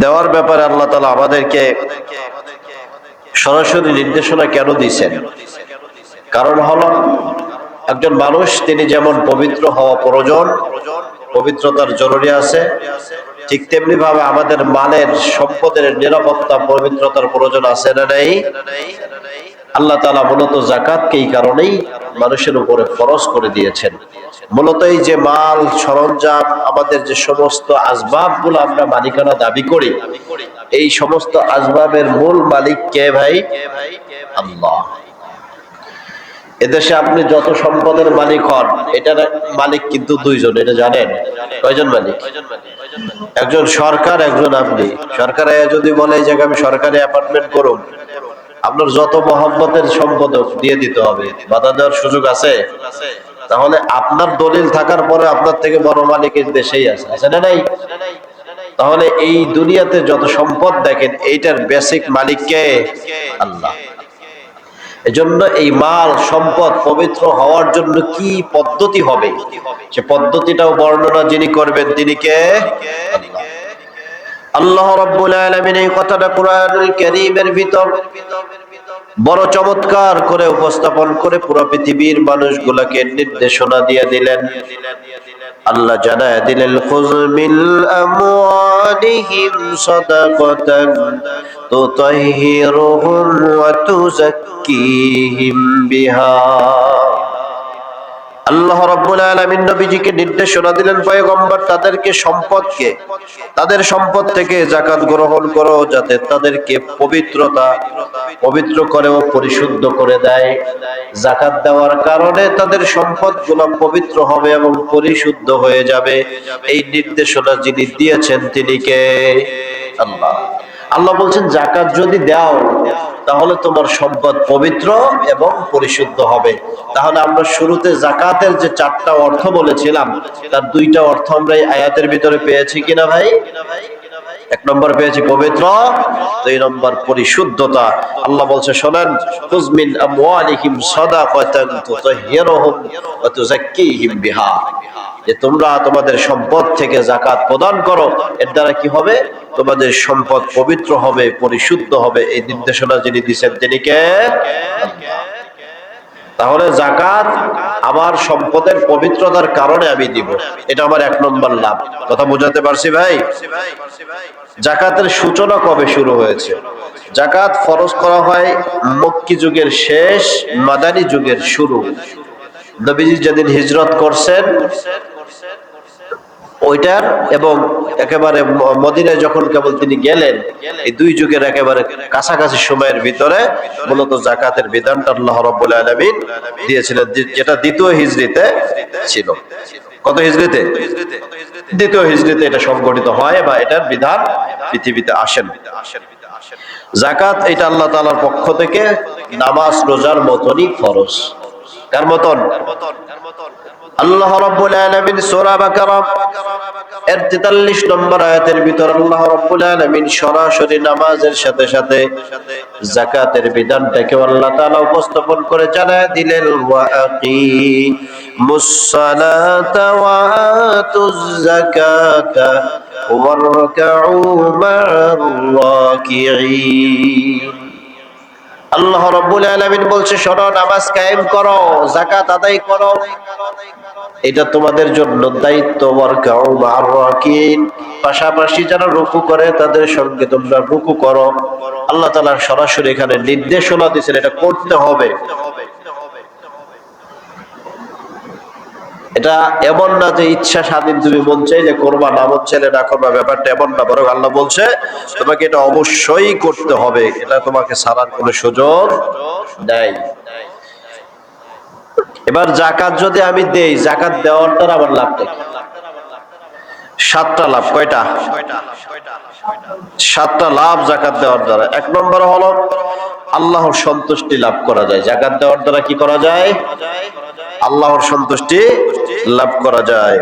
দেওয়ার ব্যাপারে আল্লাহ তাআলা আমাদেরকে সরাসরি নির্দেশনা কেন দিয়েছেন? কারণ হলো, একজন মানুষ তিনি যেমন পবিত্র হওয়া প্রয়োজন, পবিত্রতার জরুরি আছে, ঠিক তেমনি ভাবে আমাদের মালের সম্পদের নিরাপত্তা পবিত্রতার প্রয়োজন আছে না নাই? আল্লাহ তাআলা মূলত যাকাতকে এই কারণেই মানুষের উপরে ফরজ করে দিয়েছেন। মূলত এই যে মাল সরঞ্জাম, আমাদের যে সমস্ত আসবাবগুলো আমরা মালিকানা দাবি করি, এই সমস্ত আসবাবের মূল মালিক কে ভাই? আল্লাহ। এদেশে আপনি যত সম্পদের মালিক হন, এটার মালিক কিন্তু দুইজন, এটা জানেন? কয়জন মালিক? একজন সরকার, একজন আপনি। সরকার যদি বলে যে আমি সরকারি অ্যাপার্টমেন্ট করব, আপনার যত মহব্বতের সম্পদ দিয়ে দিতে হবে, বাধা দেওয়ার সুযোগ আছে? তাহলে আপনার দলিল থাকার পরে আপনার থেকে বড় মালিক এই দেশেই আছে না নাই? তাহলে এই দুনিয়াতে যত সম্পদ দেখেন, এইটার বেসিক মালিক কে? আল্লাহ। এজন্য এই মাল সম্পদ পবিত্র হওয়ার জন্য কি পদ্ধতি হবে, সে পদ্ধতিটাও বর্ণনা যিনি করবেন তিনি কে? আল্লাহ। আল্লাহ রাব্বুল আলামিন এই কথাটা কুরআনুল কারীমের ভিতর বড় চমৎকার করে উপস্থাপন করে পুরো পৃথিবীর মানুষগুলোকে নির্দেশনা দিয়ে দিলেন। আল্লাহ জানায় দিলেন, খুয মিন আমওয়ালিহিম সাদাকাতান তুতাহহিরুহুম ওয়া তুযাক্কিহিম বিহা। আল্লাহ রাব্বুল আলামিন নবীজিকে নির্দেশনা দিলেন, পয়গম্বর তাদেরকে তাদের সম্পদ থেকে যাকাত গ্রহণ করো, যাতে তাদেরকে পবিত্র করে ও পরিশুদ্ধ করে দেয়। যাকাত দেওয়ার কারণে তাদের সম্পদগুলো পবিত্র হবে এবং পরিশুদ্ধ হয়ে যাবে। এই নির্দেশনা যিনি দিয়েছেন তিনি কে? আল্লাহ। আল্লাহ বলছেন, যাকাত যদি দাও তাহলে তোমার সম্পদ পবিত্র এবং পরিশুদ্ধ হবে। তাহলে আমরা শুরুতে যাকাতের যে 4টা অর্থ বলেছিলাম, তার 2টা অর্থ আমরা এই আয়াতের ভিতরে পেয়েছি কিনা ভাই? 1 নম্বর পেয়েছি পবিত্র, 2 নম্বর পরিশুদ্ধতা। আল্লাহ বলছে, শোনেন, খুয মিন আমওয়ালিহিম সাদাকাতান তুতাহহিরুহুম ওয়া তুযাক্কিহিম বিহা, যে তোমরা তোমাদের সম্পদ থেকে যাকাত প্রদান করো। এর দ্বারা কি হবে? তোমাদের সম্পদ পবিত্র হবে, পরিশুদ্ধ হবে। এই নির্দেশনা যিনি দিয়েছেন তিনি কে? আল্লাহ। তাহলে যাকাত আমার সম্পদের পবিত্রতার কারণে আমি দিব, এটা আমার 1 নম্বর লাভ। কথা বুঝাতে পারছি ভাই? যাকাতের সূচনা কবে শুরু হয়েছে? যাকাত ফরজ করা হয় মক্কি যুগের শেষ, মাদানী যুগের শুরু। নবীজি যেদিন হিজরত করছেন ওইটার, এবং একেবারে মদিনায় যখন কেবল তিনি গেলেন, এই 2 যুগের একেবারে কাছাকাছি সময়ের ভিতরে মূলত যাকাতের বিধানটা আল্লাহ রাব্বুল আলামিন দিয়েছিলেন, যেটা 2য় হিজরিতে ছিল। কত হিজরিতে? 2য় হিজরিতে এটা সংগঠিত হয় বা এটার বিধান পৃথিবীতে আসেন। যাকাত এটা আল্লাহ তাআলার পক্ষ থেকে নামাজ রোজার মতনই ফরজ। কার মতন? আল্লাহ রাব্বুল আলামিন সূরা বাকারা এর 43 নম্বর আয়াতের ভিতর আল্লাহ রাব্বুল আলামিন সরাসরি নামাজের সাথে সাথে যাকাতের বিধানটাকে আল্লাহ তাআলা উপস্থাপন করে জানায় দিলেন, ওয়া আকিমুস সালাতা ওয়া আতুজ যাকাতা ওয়ারকাউ মা'আর রাকিঈন। আল্লাহ রাব্বুল আলামিন বলছে, শোনো, নামাজ কায়েম করো, যাকাত আদায় করো, এটা তোমাদের জন্য দায়িত্ব। ওয়ারকাউ মা'আর রাকিঈন, পাশাপাশি যারা রুকু করে তাদের সঙ্গে তোমরা রুকু করো। আল্লাহ তাআলা সরাসরি এখানে নির্দেশনা দিয়েছেন, এটা করতে হবে। এটা এমন না যে ইচ্ছা স্বাধীন, তুমি মন চাইলে করবা, না মন চাইলে না করবা, ব্যাপারটা এমন না। বরং আল্লাহ বলছে তোমাকে এটা অবশ্যই করতে হবে, এটা তোমাকে ছাড়ার কোনো সুযোগ নাই। এবার যাকাত যদি আমি দেই, যাকাত দেওয়ার দ্বারা আমার লাভটা কি? 7টা লাভ। কয়টা? 7টা লাভ যাকাত দেওয়ার দ্বারা। 1 নম্বর হলো আল্লাহর সন্তুষ্টি লাভ করা যায়। যাকাত দেওয়ার দ্বারা কি করা যায়? আল্লাহর সন্তুষ্টি লাভ করা যায়।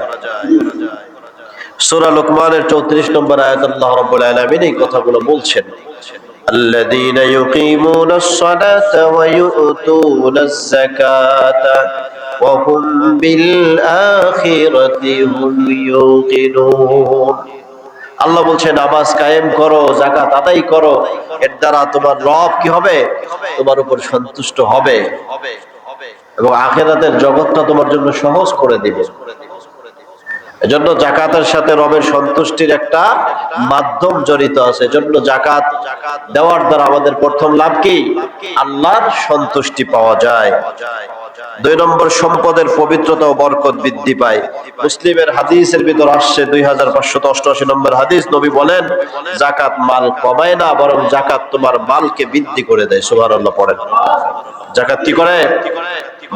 সূরা লুকমানের 34 নম্বর আয়াত আল্লাহ রাব্বুল আলামিন এই কথাগুলো বলছেন, আল্লাযীনা ইউকিমুনাস সালাতা ওয়া ইউতুনাজ যাকাতা ওয়া হুম বিল আখিরাতি হুম ইউকিনুন। আল্লাহ বলছে নামাজ কায়েম করো, যাকাত আদায় করো, এর দ্বারা তোমার রব কি হবে? তোমার উপর সন্তুষ্ট হবে এবং আখিরাতের জগৎটা তোমার জন্য সহজ করে দিবে। এজন্য যাকাতের সাথে রবের সন্তুষ্টির একটা মাধ্যম জড়িত আছে। এজন্য যাকাত দেওয়ার দ্বারা আমাদের প্রথম লাভ কি? আল্লাহর সন্তুষ্টি পাওয়া যায়। 2 নম্বর, সম্পদের পবিত্রতা ও বরকত বৃদ্ধি পায়। মুসলিমের হাদিসের ভিতর আসছে 2588 নম্বর হাদিস, নবী বলেন যাকাত মাল কমায় না, বরং যাকাত তোমার মালকে বৃদ্ধি করে দেয়। সুবহানাল্লাহ পড়েন। যাকাত কি করে?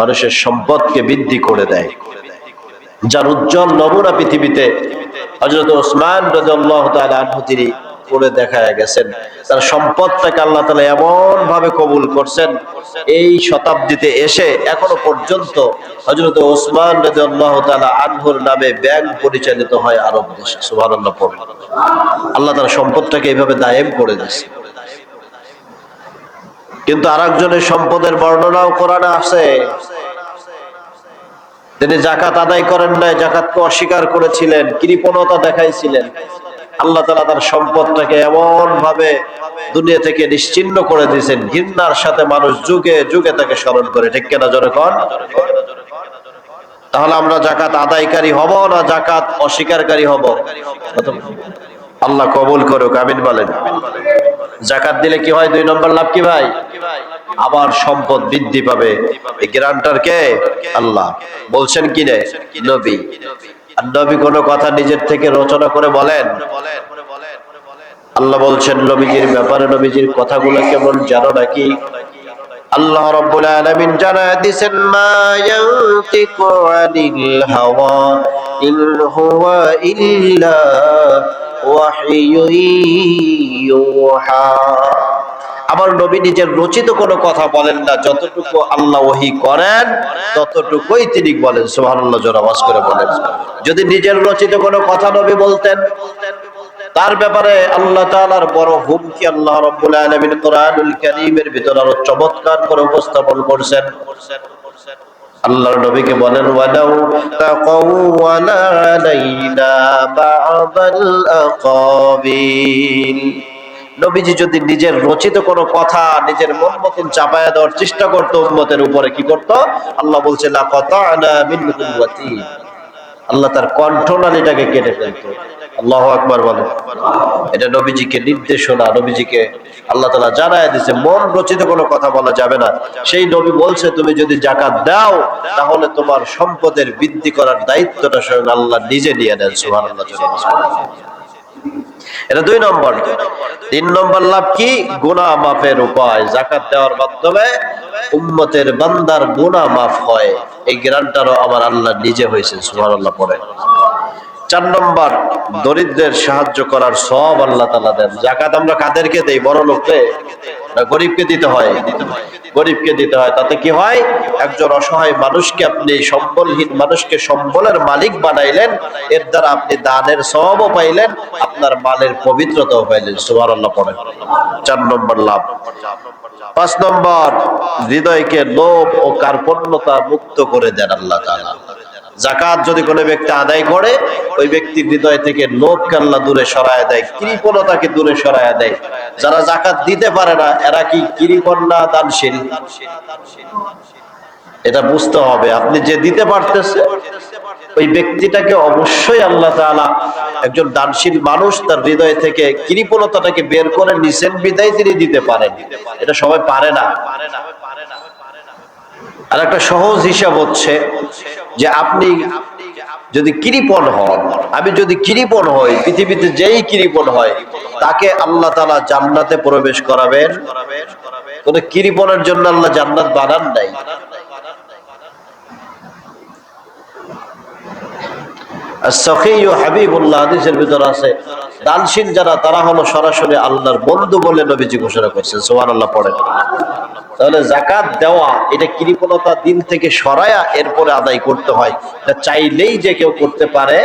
মানুষের সম্পদকে বৃদ্ধি করে দেয়। যার উজ্জ্বল নমুনা পৃথিবীতে হযরত ওসমান রাদিয়াল্লাহু তাআলা আনহু তিনি করে দেখায় গেছেন। তার সম্পদটাকে আল্লাহ তাআলা এমন ভাবে কবুল করছেন, এই শতাব্দীতে এসে এখনো পর্যন্ত হযরত ওসমান রাদিয়াল্লাহু তাআলা আনহুর নামে ব্যাংক পরিচালিত হয় আরব দেশে। সুবহানাল্লাহ পড়ুন। আল্লাহ তার সম্পদটাকে এইভাবে দায়েম করে দিয়েছে। কিন্তু আরেকজনের সম্পদের বর্ণনাও কোরআনে আছে। তিনি যাকাত আদায় করেন নাই, যাকাতকে অস্বীকার করেছিলেন, কৃপণতা দেখাইছিলেন। আল্লাহ তাআলা তার সম্পদটাকে এমন ভাবে দুনিয়া থেকে নিশ্চিহ্ন করে দিয়েছেন, ঘৃণার সাথে মানুষ যুগে যুগে তাকে স্মরণ করে। ঠিক কিনা জোরে কোন? তাহলে আমরা যাকাত আদায়কারী হব না যাকাত অস্বীকারী হব? আল্লাহ কবুল করুক, আমিন বলেন। যাকাত দিলে কি হয়? 2 নম্বর লাভ কি ভাই? আবার সম্পদ বৃদ্ধি পাবে। এই গ্যারান্টার কে? আল্লাহ। বলছেন কি রে? নবী। আর নবী কোনো কথা নিজের থেকে রচনা করে বলেন? আল্লাহ বলছেন নবীজির ব্যাপারে, নবীজির কথাগুলো কেমন জানো নাকি? আল্লাহ রাব্বুল আলামিন জানায় দিয়েছেন, মা ইয়ানতিকু আনিল হাওয়া ইন হুয়া ইল্লা ওয়াহয়ুন ইউহা। আমার নবী নিজের রচিত কোনো কথা বলেন না, যতটুকু আল্লাহ ওহী করেন ততটুকুই তিনি বলেন। সুবহানাল্লাহ, জোরে আওয়াজ করে বলেন। যদি নিজের রচিত কোনো কথা নবী বলতেন, তার ব্যাপারে আল্লাহ তাআলার বড় হুমকি আল্লাহ রাব্বুল আলামিন কোরআনুল কারীমের ভিতর আরো চমৎকার করে উপস্থাপন করেছেন। আল্লাহর নবীকে বলেন, ওয়ালাউ তাকাওয়ালা আলাইনা বা'দাল আকাবিল। নবীজি যদি নিজের রচিত কোনো কথা নিজের মন মতন চাপায়া দেওয়ার চেষ্টা করতো উম্মতের উপরে, কি করতো? আল্লাহ বলছে লাকাতা'না মিনহুল ওয়াতিন। আল্লাহ তার কণ্ঠনালীটাকে কেটে ফেলতো। আল্লাহু আকবার বলেন। এটা নবীজিকে নির্দেশনা, নবীজিকে আল্লাহ তাআলা জানায় দিয়েছে মন রচিত কোনো কথা বলা যাবে না। সেই নবী বলছে তুমি যদি যাকাত দাও তাহলে তোমার সম্পদের বৃদ্ধি করার দায়িত্বটা স্বয়ং আল্লাহ নিজে নিয়ে নেন। সুবহানাল্লাহ। এটা 2 নম্বর। 3 নম্বর লাভ কি? গুনাহ মাফের উপায়। যাকাত দেওয়ার মাধ্যমে উম্মতের বান্দার গুনাহ মাফ হয়, এই গ্যারান্টারও আমার আল্লাহ নিজে হয়েছে। সুবহানাল্লাহ পড়ে। 4 নম্বর, দরিদ্রের সাহায্য করার সওয়াব আল্লাহ তাআলা দেন। যাকাত আমরা কাদেরকে দেই? বড় লোককে না গরিবকে দিতে হয়? গরিবকে দিতে হয়। তাতে কি হয়? একজন অসহায় মানুষকে আপনি, সম্বলহীন মানুষকে সম্বলের মালিক বানাইলেন, এর দ্বারা আপনি দানের সওয়াবও পাইলেন, আপনার মালের পবিত্রতাও পাইলেন। সুবহানাল্লাহ পড়েন। 4 নম্বর লাভ। 5 নম্বর, হৃদয়কে লোভ ও কার্পণ্যতা মুক্ত করে দেন আল্লাহ তাআলা। যাকাত যদি কোনো ব্যক্তি আদায় করে, ওই ব্যক্তির হৃদয় থেকে লোভকে আল্লাহ দূরে সরায় দেয়, কৃপণতাকে দূরে সরায় দেয়। যারা যাকাত দিতে পারে না এরা কি কৃপণ না দানশীল? এটা বুঝতে হবে। আপনি যে দিতে পারতেছে ওই ব্যক্তিটাকে অবশ্যই আল্লাহ তাআলা, একজন দানশীল মানুষ তার হৃদয় থেকে কৃপণতাটাকে বের করে নিছেন বিদায় তিনি দিতে পারেন। এটা সবাই পারে না। আর একটা সহজ হিসাব হচ্ছে যে আপনি যদি কৃপণ হন, আমি যদি কৃপণ হই, পৃথিবীতে যেই কৃপণ হয় তাকে আল্লাহ তাআলা জান্নাতে প্রবেশ করাবেন। কোন কৃপণের জন্য আল্লাহ জান্নাত বানান নাই। as-sakhiy habibullah হাদিসের ভিতর আছে, দানশীল যারা তারা হলো সরাসরি আল্লাহর বন্ধু বলে নবীজি ঘোষণা করেছেন। সুবহানাল্লাহ পড়েন। তাহলে যাকাত দেওয়া এটা কৃপণতা দিল থেকে সরায়া এরপরে আদায় করতে হয়। এটা চাইলেই যে কেউ করতে পারে।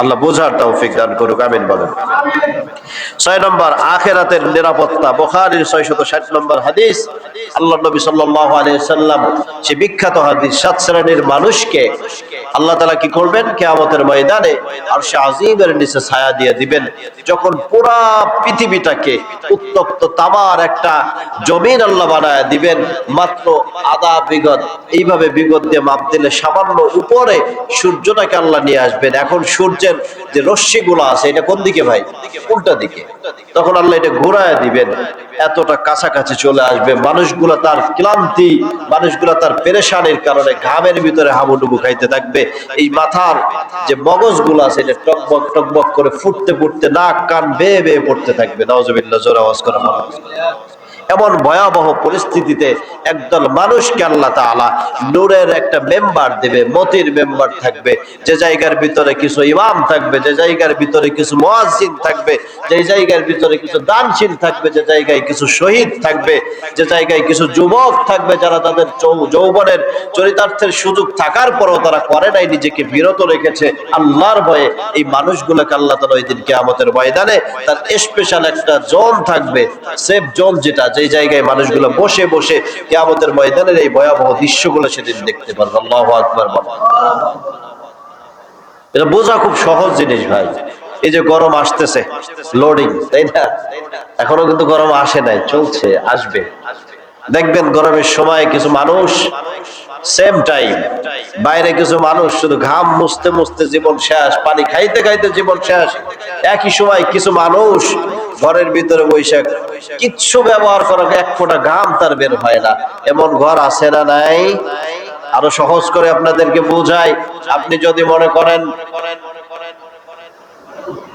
আল্লাহ বোঝার তৌফিক দান করুক, আমিন বলেন। 6 নম্বর আখিরাতের নিরাপত্তা। বুখারীর 660 নম্বর হাদিস, আল্লাহ নবী সাল্লাল্লাহু আলাইহি সাল্লাম সে বিখ্যাত হাদিস, 7 শ্রেণীর মানুষকে আল্লাহ তাআলা কি করবেন কিয়ামতের ময়দানে আরশে আজিমের নিচে ছায়া দিয়ে দিবেন। যখন পুরা পৃথিবীটাকে উত্তপ্ত তামার একটা জমিন আল্লাহ বানায় দিবেন, মাত্র আধা বিগত, এইভাবে বিগত দিয়ে মাপ দিলে সামান্য উপরে সূর্যটাকে আল্লাহ নিয়ে আসবেন। এখন সূর্যের যে রশ্মিগুলো আছে এটা কোন দিকে ভাই? উল্টা দিকে। তখন আল্লাহ এটা ঘোরায় দিবেন, এতটা কাছাকাছি চলে আসবে। মানুষগুলো তার ক্লান্তি, মানুষগুলো তার পেরেশানির কারণে ঘামের ভিতরে হাবুডুবু খাইতে থাকবে। এই মাথার যে মগজগুলো আছে এটা টকবক টকবক করে ফুটতে ফুটতে নাক কান বেয়ে বেয়ে পড়তে থাকবে। নাউজুবিল্লাহ, জোরে আওয়াজ করে বলা। এমন ভয়াবহ পরিস্থিতিতে একদল মানুষকে আল্লাহ তাআলা নূরের একটা মেম্বার দেবে, মতির মেম্বার থাকবে, যে জায়গার ভিতরে কিছু ইমাম থাকবে, যে জায়গার ভিতরে কিছু মুয়াজ্জিন থাকবে, যে জায়গার ভিতরে কিছু দানশীল থাকবে, যে জায়গায় কিছু শহীদ থাকবে, যে জায়গায় কিছু যুবক থাকবে যারা তাদের যৌবনের চরিতার্থের সুযোগ থাকার পরেও তারা করে নাই, নিজেকে বিরত রেখেছে আল্লাহর ভয়ে। এই মানুষগুলোকে আল্লাহ তাআলা ওই দিন কিয়ামতের ময়দানে তার স্পেশাল একটা জোন থাকবে, সেফ জোন, যেটা যে জায়গায় মানুষগুলো বসে বসে কিয়ামতের ময়দানের এই ভয়াবহ দৃশ্যগুলো সেদিন দেখতে পারবে। আল্লাহু আকবার। এটা বোঝা খুব সহজ জিনিস ভাই। এই যে গরম আসতেছে, লোডিং, তাই না? এখনো কিন্তু গরম আসে নাই, চলছে, আসবে। দেখবেন গরমের সময় কিছু মানুষ সেম টাইম, বাইরে কিছু মানুষ শুধু ঘাম মুছতে মুছতে জীবন শেষ, পানি খাইতে খাইতে জীবন শেষ। একই সময় কিছু মানুষ ঘরের ভিতরে বৈশাখ কিচ্ছু ব্যবহার করার এক ফোঁটা ঘাম তার বের হয় না। এমন ঘর আছে না নাই? আরো সহজ করে আপনাদেরকে বোঝাই। আপনি যদি মনে করেন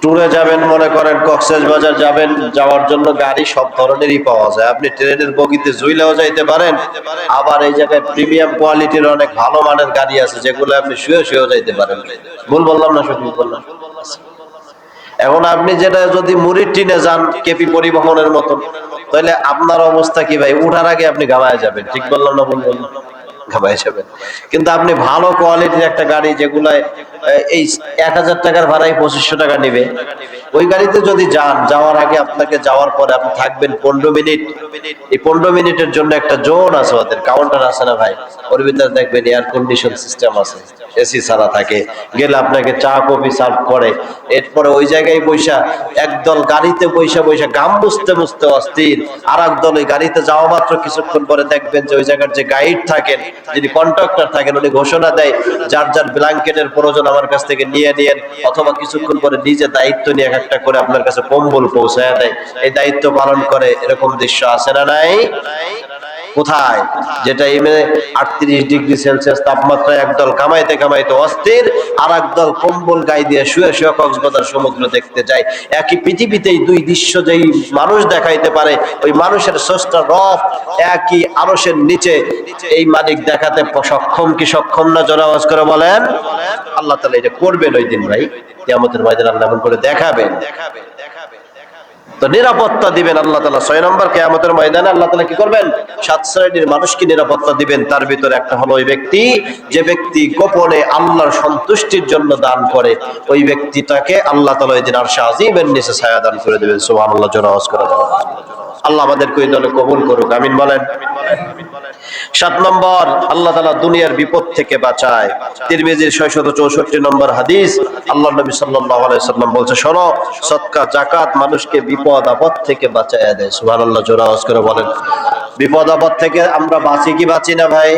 ট্যুরে যাবেন, মনে করেন কক্সবাজার যাবেন, যাওয়ার জন্য গাড়ি সব ধরনেরই পাওয়া যায়। আপনি ট্রেনের বগিতে ঝুইলেও যাইতে পারেন, আবার এই জায়গায় প্রিমিয়াম কোয়ালিটির অনেক ভালো মানের গাড়ি আছে যেগুলো আপনি শুয়ে শুয়েও যাইতে পারেন। ভুল বললাম না? সঠিক বললাম? এখন আপনি যেটা যদি মুড়ির টিনে যান কেপি পরিবহনের মতন, তাহলে আপনার অবস্থা কি ভাই? উঠার আগে আপনি ঘামায় যাবেন। ঠিক বললাম না ভুল বললাম? ঘামায় যাবেন। কিন্তু আপনি ভালো কোয়ালিটির একটা গাড়ি যেগুলায় এই 1000 টাকার ভাড়ায় 2500 টাকা নিবে, ওই গাড়িতে যদি যান, যাওয়ার আগে আপনাকে, যাওয়ার পরে আপনি থাকবেন 15 মিনিট। এই 15 মিনিটের জন্য একটা জোন আছে, ওদের কাউন্টার আছে না ভাই? ওর ভিতরে দেখবেন এয়ার কন্ডিশন সিস্টেম আছে, এসি ছাড়া থাকে। গেলে আপনাকে চা কফি সার্ভ করে। এরপরে ওই জায়গায় বৈশা একদল গাড়িতে বৈশা বৈশা গাম মুছতে মুছতে অস্থির, আর একদল ওই গাড়িতে যাওয়া মাত্র কিছুক্ষণ পরে দেখবেন যে ওই জায়গার যে গাইড থাকেন, যিনি কন্ট্রাক্টর থাকেন, উনি ঘোষণা দেয় যার যার ব্ল্যাঙ্কেটের প্রয়োজন আমার কাছ থেকে নিয়ে নিয়েন, অথবা কিছুক্ষণ পরে নিজে দায়িত্ব নিয়ে একটা করে আপনার কাছে কম্বল পৌঁছায় দেয়। এই দায়িত্ব পালন করে। এরকম দৃশ্য আছে না নাই? কোথায়? যেটা 38 ডিগ্রি সেলসিয়াস তাপমাত্রায় একদল কামাইতে কামাইতে অস্থির, আর একদল কম্বল গায়ে দিয়ে শুয়ে শুয়ে কক্সবাজার সমুদ্র দেখতে যায়। একই পৃথিবীতেই দুই দৃশ্য যেই মানুষ দেখাইতে পারে, ওই মানুষের স্রষ্টা রব একই আরশের নিচে এই মালিক দেখাতে সক্ষম কি সক্ষম না? জোরে আওয়াজ করে বলেন। আল্লাহ তাআলা এটা করবেন ওই দিন ভাই, কিয়ামতের ময়দানে আল্লাহ এমন করে দেখাবেন। তো নিরাপত্তা দিবেন আল্লাহ তাআলা। 6 নম্বর, কিয়ামতের ময়দানে আল্লাহ তাআলা কি করবেন? 7 শ্রেণীর মানুষকে নিরাপত্তা দিবেন। তার ভিতরে একটা হলো ওই ব্যক্তি, যে ব্যক্তি গোপনে আল্লাহর সন্তুষ্টির জন্য দান করে, ওই ব্যক্তিটাকে আল্লাহ তাআলা ওই দিন আরশে আজিমের নিচে ছায়া দান করে দিবেন। সুবহানাল্লাহ, জোরে আওয়াজ করে বলেন। আল্লাহ আমাদেরকে ওই দলে কবুল করুক, আমিন বলেন। 7 নম্বর, আল্লাহ তাআলা দুনিয়ার বিপদ থেকে বাঁচায়। তিরমিজির 664 নম্বর হাদিস, আল্লাহর নবী সাল্লাল্লাহু আলাইহি সাল্লাম বলছে, শোনো, সদকা যাকাত মানুষকে বিপদ আপদ থেকে বাঁচায় দেয়। সুবহানাল্লাহ, জোরে আওয়াজ করে বলেন। বিপদ আপদ থেকে আমরা বাঁচি কি বাঁচি না ভাই?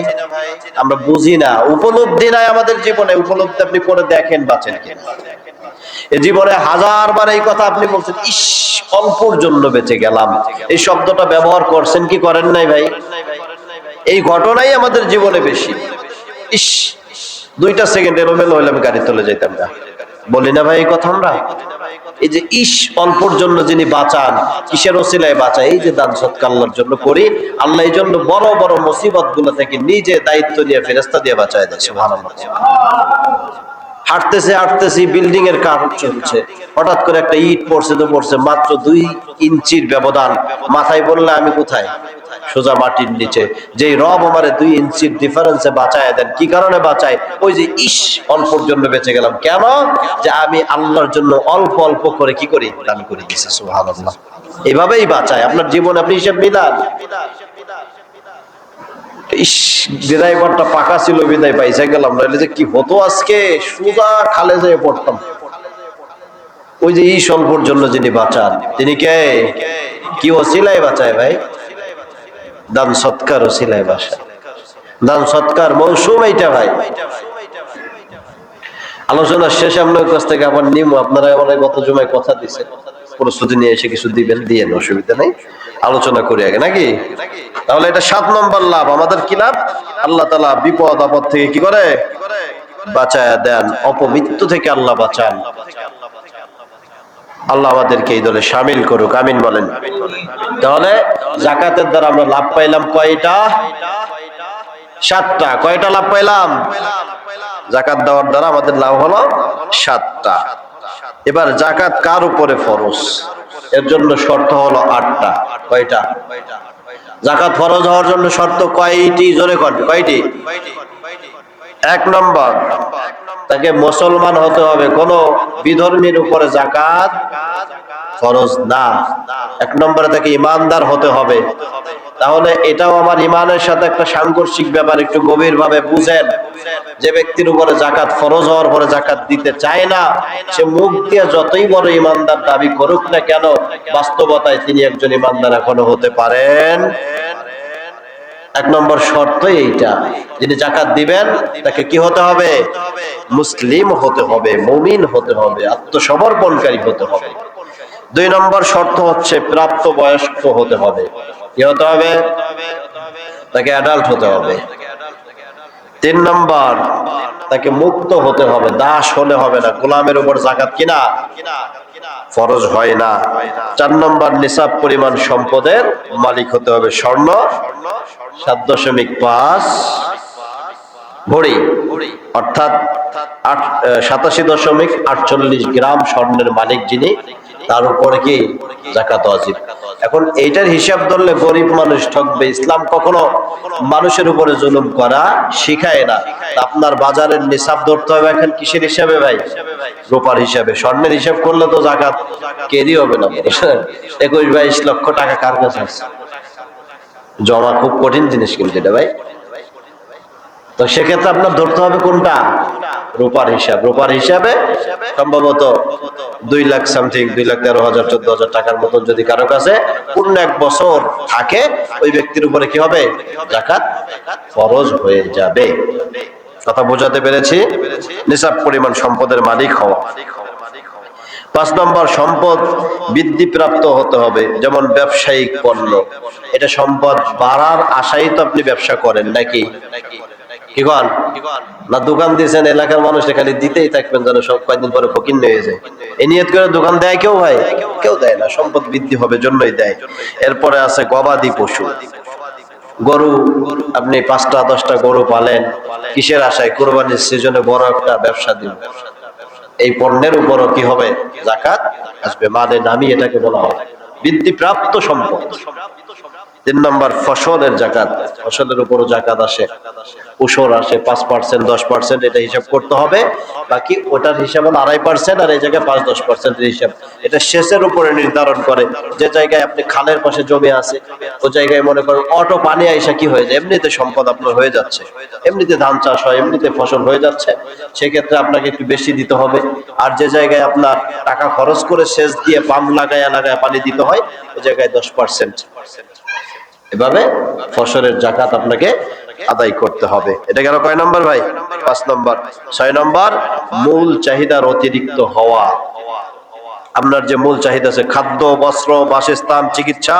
আমরা বুঝি না, উপলব্ধি নাই আমাদের জীবনে। উপলব্ধি আপনি করে দেখেন বাঁচেন কিনা। এই জীবনে 1000 বার এই কথা আপনি বলছেন, ইস অল্পর জন্য বেঁচে গেলাম। এই শব্দটা ব্যবহার করছেন কি করেন নাই ভাই? এই ঘটনাই আমাদের জীবনে বেশি। ইস 2টা সেকেন্ড এলোমেলো হইলে আমি গাড়ি চলে যেতাম না, বলি না ভাই এই কথা আমরা? এই যে ইস অল্পর জন্য যিনি বাঁচান, কিসের ওসিলায় বাঁচায়? এই যে দান সদকা আল্লাহর জন্য করি, আল্লাহ এই জন্য বড় বড় মুসিবত গুলো থেকে নিজে দায়িত্ব নিয়ে ফেরেশতা দিয়ে বাঁচায় দেয়। সুবহানাল্লাহ। হাঁটতেছে হাঁটতেছি, বিল্ডিং এর কাজ চলছে, হঠাৎ করে একটা ইট পড়ছে, তো পড়ছে মাত্র 2 ইঞ্চির ব্যবধান। মাথায় বললে আমি কোথায়? সোজা মাটির নিচে। যে রব আমারে 2 ইঞ্চির ডিফারেন্সে বাঁচায় দেন। কি কারণে বাঁচায়? ওই যে অল্পর জন্য বেঁচে গেলাম। কেন? যে আমি আল্লাহর জন্য অল্প অল্প করে কি করি? দান করে দিছি। সুবহানাল্লাহ। এভাবেই বাঁচায়। আপনার জীবন আপনি হিসেব মিলান। ড্রাইভারটা পাকা ছিল বিদায় পাইসা গেলাম, নইলে যে কি হতো আজকে, সোজা খালে যেয়ে পড়তাম। ওই যে স্বল্পর জন্য যিনি বাঁচান, তিনি কে? কি ওসিলায় বাঁচায় ভাই? দান সৎকার ওসিলায় বাঁচায়। দান সৎকার মৌসুম এইটা ভাই। আলোচনার শেষে আপনার কাছ থেকে আবার নিমু, আপনারা অনেক গত জমায় কথা দিচ্ছেন, প্রস্তুতি নিয়ে এসে কিছু দিবেন, দিয়ে অসুবিধা নেই, আলোচনা করি আগে নাকি? তাহলে এটা 7 নম্বর লাভ। আমাদের কি লাভ? আল্লাহ তাআলা বিপদ আপদ থেকে কি করে? বাঁচায়া দেন। অপমৃত্যু থেকে আল্লাহ বাঁচান। আল্লাহ আমাদেরকে এই দলে শামিল করুক, আমিন বলেন। তাহলে যাকাতের দ্বারা আমরা লাভ পাইলাম কয়টা? 7টা। কয়টা লাভ পাইলাম? যাকাত দেওয়ার দ্বারা আমাদের লাভ হলো 7টা। এবার যাকাত কার উপরে ফরজ? এর জন্য শর্ত হলো 8টা। কয়টা? যাকাত ফরজ হওয়ার জন্য শর্ত কয়টি? জোরে কোন কয়টি? 1 নম্বর, তাকে মুসলমান হতে হবে। কোন বিধর্মীর উপরে যাকাত ফরজ না। 1 নম্বরে তাকে ইমানদার হতে হবে। তাহলে এটাও আমার ইমানের সাথে একটা সাংঘর্ষিক ব্যাপার, একটু গভীর ভাবে বুঝেন। যে ব্যক্তির উপরে যাকাত ফরজ হওয়ার পরে যাকাত দিতে চায় না, সে মুখ দিয়ে যতই বড় ইমানদার দাবি করুক না কেন, বাস্তবতায় তিনি একজন ইমানদার এখনো হতে পারেন। 1 নম্বর শর্ত এইটা, যিনি যাকাত দিবেন তাকে কি হতে হবে? মুসলিম হতে হবে, মুমিন হতে হবে, আত্মসমর্পণকারী হতে হবে। 2 নম্বর শর্ত হচ্ছে প্রাপ্ত বয়স্ক হতে হবে। কি হতে হবে? তাকে অ্যাডাল্ট হতে হবে। 3 নম্বর, তাকে মুক্ত হতে হবে, দাস হলে হবে না। গোলামের উপর যাকাত কিনা ফরজ হয় না। 4 নম্বর, নিসাব পরিমাণ সম্পদের মালিক হতে হবে। স্বর্ণ 7.5 ভরি, অর্থাৎ 87.48 গ্রাম স্বর্ণের মালিক যিনি, তার উপরে কি যাকাত ওয়াজিব। এখন এইটার হিসাব ধরলে গরিব মানুষ ঠকবে। ইসলাম কখনো মানুষের উপরে জুলুম করা শিখায় না। আপনার বাজারের নিসাব ধরতে হবে এখন কিসের হিসাবে ভাই? রূপার হিসাবে। স্বর্ণের হিসাব করলে তো যাকাত কেরি হবে না। 21-22 লক্ষ টাকা কার কাছে আছে? জমা খুব কঠিন জিনিস কিন্তু এটা ভাই। তো সেক্ষেত্রে আপনার ধরতে হবে কোনটা? রূপার হিসাব। রূপার হিসাবে সম্ভবত 2 লাখ সামথিং, 2,13,000 14,000 টাকার মতন যদি কারো কাছে পূর্ণ 1 বছর থাকে, ওই ব্যক্তির উপরে কি হবে? যাকাত ফরজ হয়ে যাবে। কথা বোঝাতে পেরেছি? নিসাব পরিমাণ সম্পদের মালিক হওয়া। 5 নম্বর, সম্পদ বৃদ্ধিপ্রাপ্ত হতে হবে। যেমন ব্যবসায়িক পণ্য, এটা সম্পদ বাড়ার আশাই তো আপনি ব্যবসা করেন নাকি? কি কন না? দোকান দিয়েছেন, এলাকার মানুষ খালি দিতেই থাকবেন যেন সব কয়েকদিন পরে ফকির নিয়ে যায়। এই নিয়ত করে দোকান দেয় কেউ ভাই? কেউ দেয় না। সম্পদ বৃদ্ধি হবে জন্যই দেয়। এরপরে আছে গবাদি পশু, গরু। আপনি 5টা 10টা গরু পালেন, কিসের আশায়? কোরবানির সিজনে বড় একটা ব্যবসা দিন। এই পণ্যের উপরও কি হবে? যাকাত আসবে। মানে নামি এটাকে বলা হয় বৃদ্ধিপ্রাপ্ত সম্পদ। 3 নম্বর, ফসলের যাকাত। ফসলের উপরও যাকাত আসে, উসর আসে 5%, 10%, এটা হিসাব করতে হবে। বাকি ওটার হিসাব হলো 2.5%, আর এই জায়গায় 5-10% হিসাব। এটা সেচের উপরে নির্ধারণ করে। যে জায়গায় আপনি খালের পাশে জমি আছে, ওই জায়গায় মনে করেন অটো পানি আইসা কি হয়ে যায়, এমনিতে সম্পদ আপনার হয়ে যাচ্ছে, এমনিতে ধান চাষ হয়, এমনিতে ফসল হয়ে যাচ্ছে, সেক্ষেত্রে আপনাকে একটু বেশি দিতে হবে। আর যে জায়গায় আপনার টাকা খরচ করে সেচ দিয়ে পাম্প লাগায় পানি দিতে হয়, ওই জায়গায় 10%। এভাবে ফসলের যাকাত আপনাকে আদায় করতে হবে। এটা গেল কয় নম্বর ভাই? 5 নম্বর। 6 নম্বর, মূল চাহিদার অতিরিক্ত হওয়া। আপনার যে মূল চাহিদা আছে, খাদ্য, বস্ত্র, বাসস্থান, চিকিৎসা,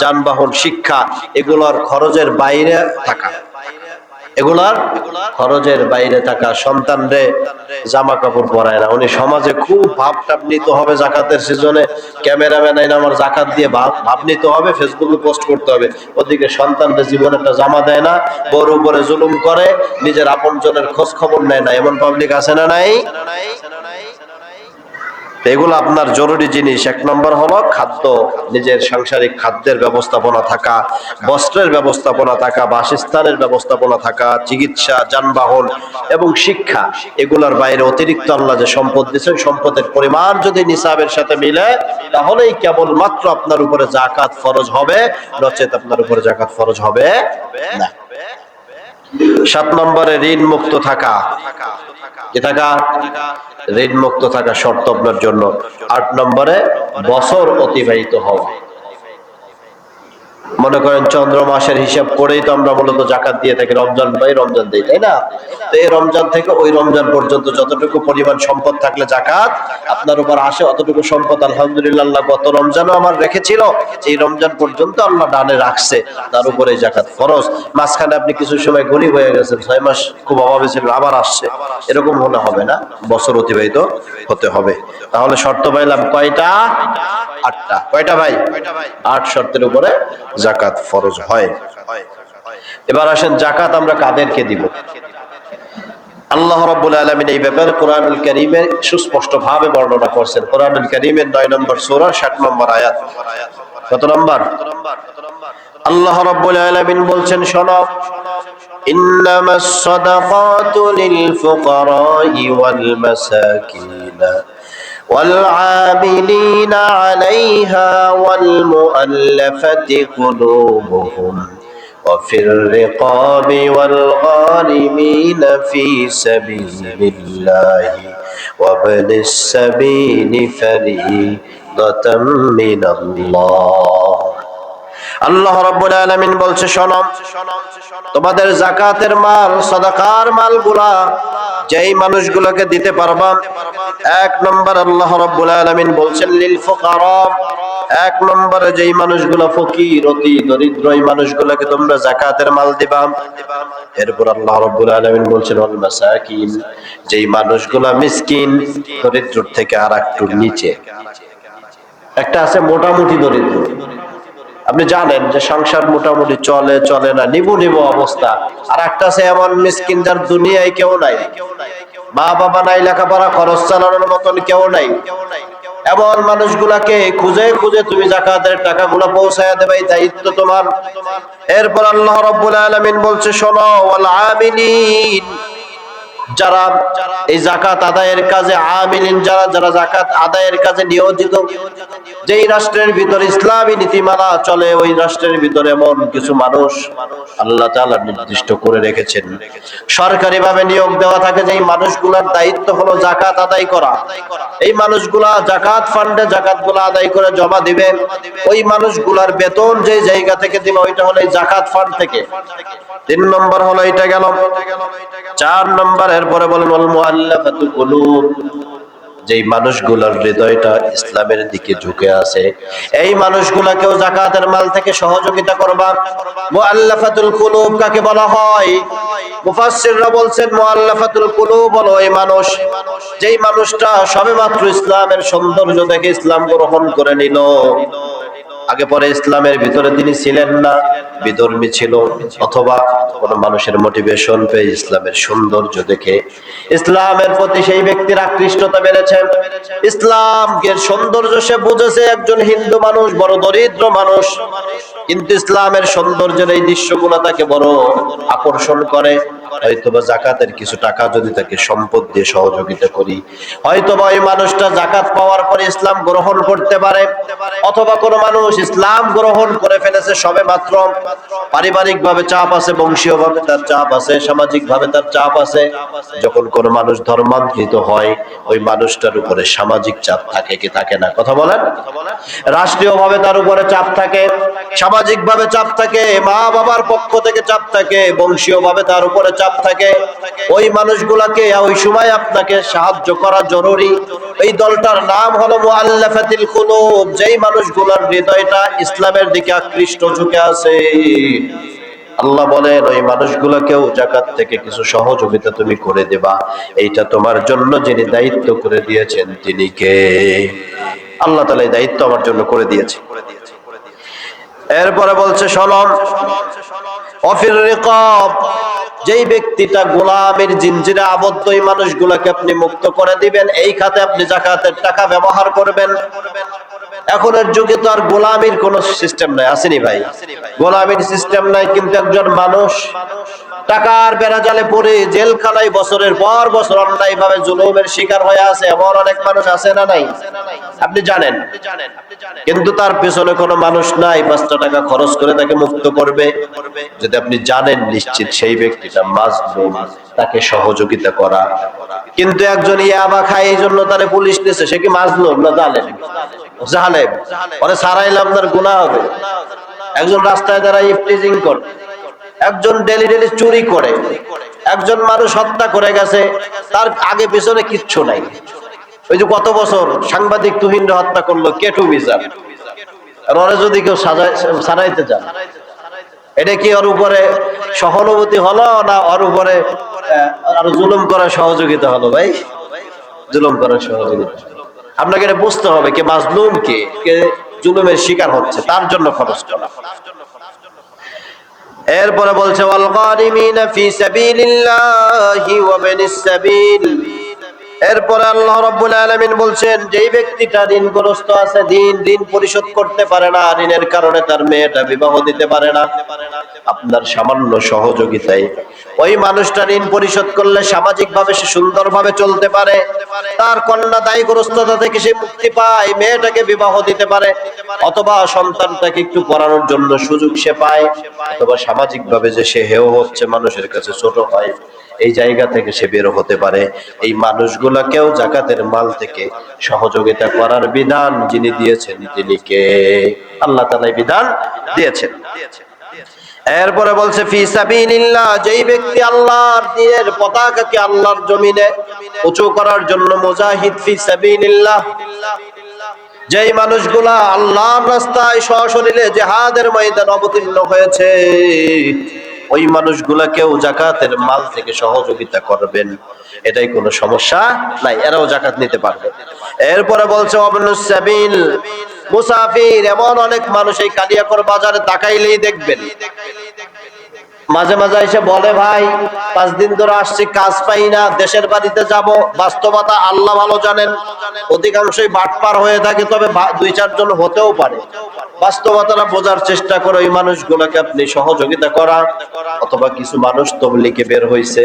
যানবাহন, শিক্ষা, এগুলোর খরচের বাইরে থাকা। এগুলার খরচের বাইরে থাকা সন্তানরে জামা কাপড় পরায় না। উনি সমাজে খুব ভাবটাপ নিতে হবে জাকাতের সিজনে, ক্যামেরাম্যান আইন আমার জাকাত দিয়ে ভাব নিতে হবে, ফেসবুকে পোস্ট করতে হবে। ওদিকে সন্তানরে জীবনে একটা জামা দেয় না, বড় উপরে জুলুম করে, নিজের আপনজনের খোঁজ খবর নেয় না। এমন পাবলিক আছে না নাই? এগুলো আপনার জরুরি জিনিস। এক নম্বর হলো খাদ্য, নিজের সাংসারিক খাদ্যের ব্যবস্থাপনা থাকা, বস্ত্রের ব্যবস্থাপনা থাকা, বাসস্থানের ব্যবস্থাপনা থাকা, চিকিৎসা, যানবাহন এবং শিক্ষা। এগুলোর বাইরে অতিরিক্ত আল্লাহ যে সম্পদ দিয়েছেন, সম্পদের পরিমাণ যদি নিসাবের সাথে মিলে, তাহলেই কেবলমাত্র আপনার উপরে যাকাত ফরজ হবে, নচেত আপনার উপরে যাকাত ফরজ হবে না। 7 নম্বরে ঋণ মুক্ত থাকা। কি থাকা? ঋণ মুক্ত থাকা শর্ত আপনার জন্য। 8 নম্বরে বছর অতিবাহিত হওয়া। মনে করেন চন্দ্র মাসের হিসাব করেই তো আমরা মূলত জাকাত দিয়ে থাকি, রমজান পাই, রমজান দিই, তাই না? তো এই রমজান থেকে ওই রমজান পর্যন্ত যতটুকু পরিমাণ সম্পদ থাকলে জাকাত আপনার উপর আসে, অতটুকু সম্পদ আলহামদুলিল্লাহ আল্লাহ গত রমজানও আমার রেখেছিল, এই রমজান পর্যন্ত আল্লাহ ডানে রাখছে, তার উপরে জাকাত ফরজ। মাঝখানে আপনি কিছু সময় গরিব হয়ে গেছেন, 6 মাস খুব অভাবে ছিল, আবার আসছে, এরকম হলে হবে না, বছর অতিবাহিত হতে হবে। তাহলে শর্ত পাইলাম কয়টা? 8টা। কয়টা ভাই? 8 শর্তের উপরে জাকাত ফরজ হয়। এবার আসেন জাকাত আমরা কাদেরকে দিব। আল্লাহ রাব্বুল আলামিন এই ব্যাপারে কোরআনুল কারীমে সুস্পষ্ট ভাবে বর্ণনা করেছেন। কোরআনুল কারীমের 9 নম্বর সূরা 60 নম্বর আয়াত। কত নম্বর? আল্লাহ রাব্বুল আলামিন বলছেন, শোনো, ইন্নামাস সাদাকাতু লিল ফুকারাই ওয়াল মাসাকিন والعاملين عليها والمؤلفة قلوبهم وفي الرقاب والغارمين في سبيل الله وابن السبيل فريضة من الله। আল্লাহ রাব্বুল আলামিন বলছে, শোনো, তোমাদের যাকাতের মাল, সাদাকার মালগুলা যেই মানুষগুলোকে দিতে পারবা, 1 নম্বর আল্লাহ রাব্বুল আলামিন বলছেন লিল ফুকারা, 1 নম্বরে যেই মানুষগুলো ফকির, অতি দরিদ্র, এই মানুষগুলোকে তোমরা যাকাতের মাল দিবা। এরপর আল্লাহ রাব্বুল আলামিন বলছেন ওয়াল মাসাকিন, যেই মানুষগুলো মিসকিন, দরিদ্র থেকে আর একটু নিচে। একটা আছে মোটামুটি দরিদ্র, আপনি জানেন যে সংসার মোটামুটি চলে, চলে না, নিবু নিবু অবস্থা। আর একটা আছে এমন মিসকিন যার দুনিয়ায় কেউ নাই, মা বাবা নাই, লেখাপড়া খরচ চালানোর মতন কেউ নাই। এমন মানুষগুলাকে খুঁজে খুঁজে তুমি যাকাতের টাকাগুলো পৌঁছায়া দেবে, এই দায়িত্ব তোমার। এরপর আল্লাহ রাব্বুল আলামিন বলছে, শোনো, ওয়াল আমিলিন, যারা এই যাকাত আদায়ের কাজে, আমিলিন যারা, যারা যাকাত আদায়ের কাজে নিয়োজিত। যেই রাষ্ট্রের ভিতরে ইসলামী নীতিমালা চলে, ওই রাষ্ট্রের ভিতরে এমন কিছু মানুষ আল্লাহ তাআলা নির্দিষ্ট করে রেখেছেন, সরকারি ভাবে নিয়োগ দেওয়া থাকে, যেই মানুষগুলোর দায়িত্ব হলো যাকাত আদায় করা। এই মানুষগুলা যাকাত ফান্ডে যাকাতগুলো আদায় করে জমা দিবে। ওই মানুষগুলার বেতন যে জায়গা থেকে দিবে, ওইটা হলো এই যাকাত ফান্ড থেকে। 3 নম্বর হলো এটা গেল। 4 নম্বর এরপরে বলেন ওয়াল মুআল্লাফাতুল কুলুব, যেই মানুষগুলোর হৃদয়টা ইসলামের দিকে ঝুঁকে আছে, এই মানুষগুলাকেও যাকাতের মাল থেকে সহযোগিতা করবা। মুআল্লাফাতুল কুলুব কাকে বলা হয়? মুফাসসিররা বলছেন মুআল্লাফাতুল কুলুব হলো এই মানুষ, যেই মানুষটা সবেমাত্র ইসলামের সৌন্দর্য দেখে ইসলাম গ্রহণ করে নিল। আগে পরে ইসলামের ভিতরে তিনি ছিলেন না, বিধর্মী ছিল, অথবা কোন মানুষের মোটিভেশন পেয়ে ইসলামের সৌন্দর্য দেখে ইসলামের প্রতি সেই ব্যক্তির আকৃষ্টতা বেড়েছে। ইসলামের সৌন্দর্য সে বুঝেছে। একজন হিন্দু মানুষ, বড় দরিদ্র মানুষ, কিন্তু ইসলামের সৌন্দর্যের এই দৃশ্যগুলো তাকে বড় আকর্ষণ করে। হয়তোবা যাকাতের কিছু টাকা যদি তাকে সম্পদ দিয়ে সহযোগিতা করি, হয়তোবা ওই মানুষটা যাকাত পাওয়ার পরে ইসলাম গ্রহণ করতে পারে। অথবা কোনো মানুষ ইসলাম গ্রহণ করে ফেলেছে সবে মাত্র, পারিবারিক ভাবে চাপ আছে, বংশীয় ভাবে তার চাপ আছে, সামাজিক ভাবে তার চাপ আছে। যখন কোনো মানুষ ধর্মান্তরিত হয়, ওই মানুষটার উপরে সামাজিক চাপ থাকে কি থাকে না? কথা বলেন। রাষ্ট্রীয় ভাবে তার উপরে চাপ থাকে, সামাজিক ভাবে চাপ থাকে, মা বাবার পক্ষ থেকে চাপ থাকে, বংশীয় ভাবে তার উপরে চাপ থাকে। ওই মানুষগুলাকে ওই সময় আপনাকে সাহায্য করা জরুরি। এই দলটার নাম হলো মুআল্লাফাতুল কুলুব, যেই মানুষগুলোর হৃদয়টা ইসলামের দিকে আকৃষ্ট ঝুঁকে আছে। আল্লাহ বলেন ওই মানুষগুলোকেও যাকাত থেকে কিছু সহযোগিতা তুমি করে দেবা, এইটা তোমার জন্য যিনি দায়িত্ব করে দিয়েছেন তিনি কে? আল্লাহ তাআলা এই দায়িত্ব আমার জন্য করে দিয়েছে। এরপরে বলছে শোনো, অফির রিকাব, যেই ব্যক্তিটা গোলামের জিনজিরে আবদ্ধ এই মানুষগুলোকে আপনি মুক্ত করে দিবেন, এই খাতে আপনি যাকাতের টাকা ব্যবহার করবেন। এখনের যুগে তো আর গোলামির কোন সিস্টেম নাই, আসেনি ভাই? গোলামির সিস্টেম নাই, কিন্তু একজন মানুষ টাকার বেড়াজালে পড়ে জেলখানায় বছরের পর বছর অন্যায় ভাবে জুলুমের শিকার হয়ে আছে, এমন অনেক মানুষ আছে না নাই? আপনি জানেন, কিন্তু তার পেছনে কোনো মানুষ নাই 5টা টাকা খরচ করে তাকে মুক্ত করবে। যদি আপনি জানেন নিশ্চিত সেই ব্যক্তিটা মাজলুম, তাকে সহযোগিতা করা। কিন্তু একজন ইয়াবা খায় এই জন্য তারে পুলিশ দিয়েছে, সে কি মাজলুম না জালেম? জালেম। ওরে ছাড়াইলে আপনার গুনাহ হবে। একজন রাস্তায় দাঁড়ায় ইফটিজিং করে, একজন ডেলি ডেলি চুরি করে, একজন মানুষ হত্যা করে গেছে, তার আগে পিছনে কিচ্ছু নাই। ওই যে কত বছর সাংবাদিক তুহিনরে হত্যা করলো, কেটু বিচার, আর ওরা যদি কেউ ছাড়াইতে চান, এটা কি ওর উপরে সহানুভূতি হলো না ওর উপরে আরো জুলুম করার সহযোগিতা হলো? ভাই, জুলুম করার সহযোগিতা। আপনাকে এটা বুঝতে হবে কে মাজলুম, কে জুলুমের শিকার হচ্ছে, তার জন্য খরচ করা। এরপরে বলছে ওয়াল গারিমিনা ফি সাবিলিল্লাহি ওয়া বিনিস সাবিল। এরপরে আল্লাহ রাব্বুল আলামিন বলছেন যেই ব্যক্তিটা ঋণগ্রস্ত আছে, ঋণ পরিশোধ করতে পারে না, ঋণের কারণে তার মেয়েটা বিবাহ দিতে পারে না, আপনার সামান্য সহযোগিতায় ওই মানুষটা ঋণ পরিশোধ করলে সামাজিকভাবে সে সুন্দরভাবে চলতে পারে, তার কন্যা দায়গ্রস্ততা থেকে সে মুক্তি পায়, মেয়েটাকে বিবাহ দিতে পারে, অথবা সন্তানটাকে একটু পড়ানোর জন্য সুযোগ সে পায়, অথবা সামাজিকভাবে যে সে হেয় হচ্ছে, মানুষের কাছে ছোট হয়, এই জায়গা থেকে সে বের হতে পারে। এই মানুষগুলোকেও যাকাতের মাল থেকে সহযোগিতা করার বিধান যিনি দিয়েছেন তিনি কে? আল্লাহ তাআলা বিধান দিয়েছেন। এরপরে বলছে ফি সাবিলিল্লাহ, যেই ব্যক্তি আল্লাহর দ্বীনের পতাকাকে আল্লাহর জমিনে উঁচু করার জন্য মুজাহিদ ফি সাবিলিল্লাহ, যেই মানুষগুলা আল্লাহর রাস্তায় সশরীরে জিহাদের ময়দানে অবতীর্ণ হয়েছে, ওই মানুষগুলাকেও যাকাতের মাল থেকে সহযোগিতা করবেন, এটাই কোনো সমস্যা নাই, এরাও যাকাত নিতে পারবে। এরপরে বলছে ওয়াবনুস সাবিল, মুসাফির, এমন অনেক মানুষ এই কালিয়াকর বাজারে তাকাইলেই দেখবেন মাঝে মাঝে এসে বলে ভাই 5 দিন ধরে আসছি, কাজ পাই না, দেশের বাড়িতে যাব। বাস্তবতা আল্লাহ ভালো জানেন, অধিকাংশই বাটপার হয়ে থাকে, তবে 2-4 জন হতেও পারে। বাস্তবতাটা বোঝার চেষ্টা করে ওই মানুষগুলোকে আপনি সহযোগিতা করা, অথবা কিছু মানুষ তবলিগে বের হইছে,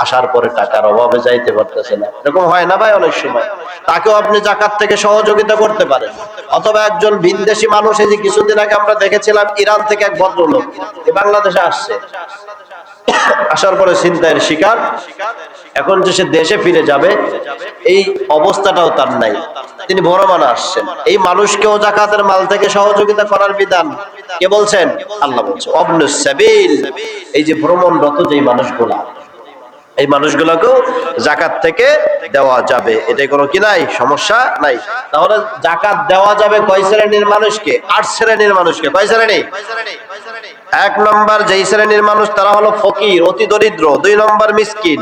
আসার পরে টাকার অভাবে যাইতে পারতেছে না, এরকম হয় না ভাই অনেক সময়, তাকেও আপনি যাকাত থেকে সহযোগিতা করতে পারেন। অথবা একজন ভিনদেশী মানুষ, এই যে কিছুদিন আগে আমরা দেখেছিলাম ইরান থেকে এক ভদ্রলোক বাংলাদেশে আসছে, আসার পরে ছিনতাইয়ের শিকার, এখন যে সে দেশে ফিরে যাবে এই অবস্থাটাও তার নাই, তিনি বড়মানা আসছেন। এই মানুষকেও যাকাতের মাল থেকে সহযোগিতা করার বিধান কে বলছেন? আল্লাহ বলছে ওয়াবনুস সাবিল, এই যে ভ্রমণরত যেই মানুষগুলা, এই মানুষগুলোকেও যাকাত থেকে দেওয়া যাবে, এটাই কোনো কি নাই, সমস্যা নাই। তাহলে যাকাত দেওয়া যাবে কয় শ্রেণীর মানুষকে? 8 শ্রেণীর মানুষকে। কয় শ্রেণী? 1 নম্বর যেই শ্রেণীর মানুষ তারা হলো ফকির, অতি দরিদ্র। 2 নম্বর মিসকিন।